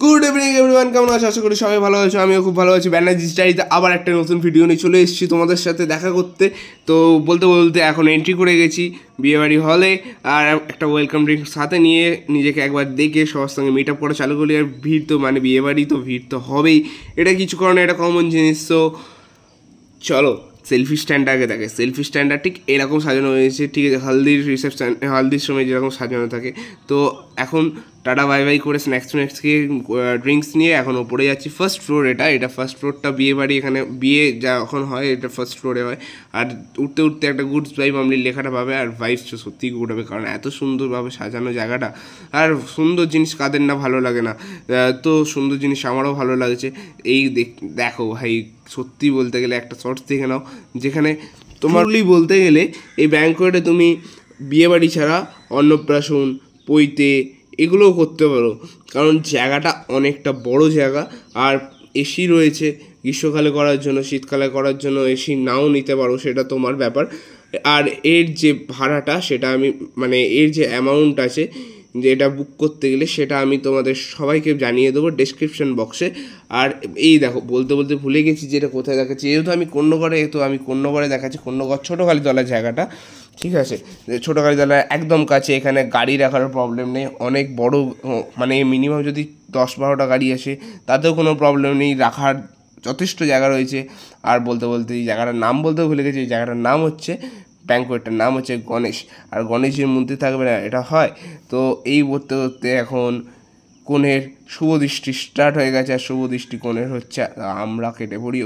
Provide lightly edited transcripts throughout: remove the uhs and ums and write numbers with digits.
Good evening everyone, কেমন আছো? আশা করি সবাই ভালো আছো। আমিও খুব ভালো আছি। ব্যানার্জি স্টাইলিতে আবার একটা নতুন ভিডিও নিয়ে চলে এসেছি তোমাদের সাথে দেখা করতে। তো বলতে বলতে এখন এন্ট্রি করে গেছি বিয়েবাড়ি হলে, আর একটা ওয়েলকাম ড্রিঙ্ক সাথে নিয়ে নিজেকে একবার দেখে সবার সঙ্গে মিট আপ করা চালু করি। আর ভিড় তো মানে বিয়েবাড়ি তো ভিড় তো হবেই, এটা কিছু কারণে এটা কমন জিনিস। তো চলো সেলফি স্ট্যান্ড আগে দেখে। সেলফি স্ট্যান্ডটা ঠিক এরকম সাজানো হয়েছে, ঠিক আছে, হলদির রিসেপশন হলদির সময় যেরকম সাজানো থাকে। তো এখন টাটা বাই বাই করে স্ন্যাক্স খেয়ে ড্রিঙ্কস নিয়ে এখন ওপরে যাচ্ছি। ফার্স্ট ফ্লোর, এটা ফার্স্ট ফ্লোরটা বিয়ে বাড়ি, এখানে বিয়ে যখন হয় এটা ফার্স্ট ফ্লোরে হয়। আর উঠতে উঠতে একটা গুডস ভাইব আপনি লেখাটা পাবে, আর ভাইবস সত্যিই গুড হবে, কারণ এত সুন্দরভাবে সাজানো জায়গাটা। আর সুন্দর জিনিস কাদের না ভালো লাগে না? তো সুন্দর জিনিস আমারও ভালো লাগছে। এই দেখো ভাই, সত্যি বলতে গেলে একটা শর্টস দেখে নাও, যেখানে তোমারই বলতে গেলে এই ব্যাঙ্কোয়েটে তুমি বিয়েবাড়ি ছাড়া অন্নপ্রাশন, পৈতে এগুলোও করতে পারো, কারণ জায়গাটা অনেকটা বড় জায়গা। আর এসি রয়েছে গ্রীষ্মকালে করার জন্য, শীতকালে করার জন্য এসি নাও নিতে পারো, সেটা তোমার ব্যাপার। আর এর যে ভাড়াটা সেটা আমি মানে এর যে অ্যামাউন্ট আছে যে এটা বুক করতে গেলে, সেটা আমি তোমাদের সবাইকে জানিয়ে দেবো ডেসক্রিপশন বক্সে। আর এই দেখো, বলতে বলতে ভুলে গেছি যে এটা কোথায় দেখাচ্ছি। যেহেতু আমি কন্যগড়ে দেখাচ্ছি, কন্যগড় ছোটো কালীতলার জায়গাটা, ঠিক আছে। ছোটো কালীতলার একদম কাছে, এখানে গাড়ি রাখার প্রবলেম নেই। অনেক বড়, মানে মিনিমাম যদি 10-12টা গাড়ি আসে তাতেও কোনো প্রবলেম নেই, রাখার যথেষ্ট জায়গা রয়েছে। আর বলতে বলতে এই জায়গাটার নাম বলতেও ভুলে গেছি। এই জায়গাটার নাম হচ্ছে, ব্যাঙ্কোয়েটটার নাম হচ্ছে গণেশ। আর গণেশের মূর্তি থাকবে না, এটা হয়? তো এই করতে করতে এখন কনের শুভ দৃষ্টি স্টার্ট হয়ে গেছে। আর শুভ দৃষ্টি কনের হচ্ছে, আমরা কেটে পড়ি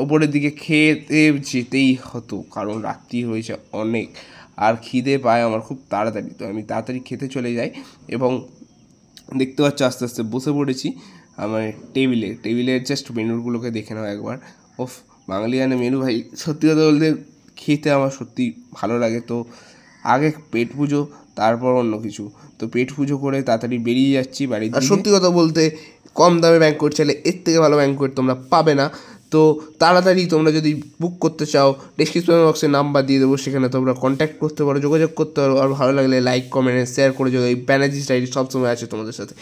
ওপরের দিকে খেতে যেতেই হতো, কারণ রাত্রি হয়েছে অনেক, আর খিদে পায় আমার খুব তাড়াতাড়ি। তো আমি তাড়াতাড়ি খেতে চলে যাই, এবং দেখতে পাচ্ছ আস্তে আস্তে বসে পড়েছি আমার টেবিলের জাস্ট মেনুগুলোকে দেখে নাও একবার। ওফ, বাঙালিয়ানা মেনু ভাই, সত্যি কথা বলতে খেতে আমার সত্যি ভালো লাগে। তো আগে পেট পুজো, তারপর অন্য কিছু। তো পেট পুজো করে তাড়াতাড়ি বেরিয়ে যাচ্ছি বাড়ির। আর সত্যি কথা বলতে কম দামে ব্যাঙ্কোয়েট চাইলে এর থেকে ভালো ব্যাঙ্কোয়েট তোমরা পাবে না। তো তাড়াতাড়ি তোমরা যদি বুক করতে চাও, ডেসক্রিপশন বক্সে নাম্বার দিয়ে দেবো, সেখানে তোমরা কন্ট্যাক্ট করতে পারো, যোগাযোগ করতে পারো। আর ভালো লাগলে লাইক, কমেন্ট, শেয়ার করে যাও। এই ব্যানার্জি স্টাইল সবসময় আছে তোমাদের সাথে।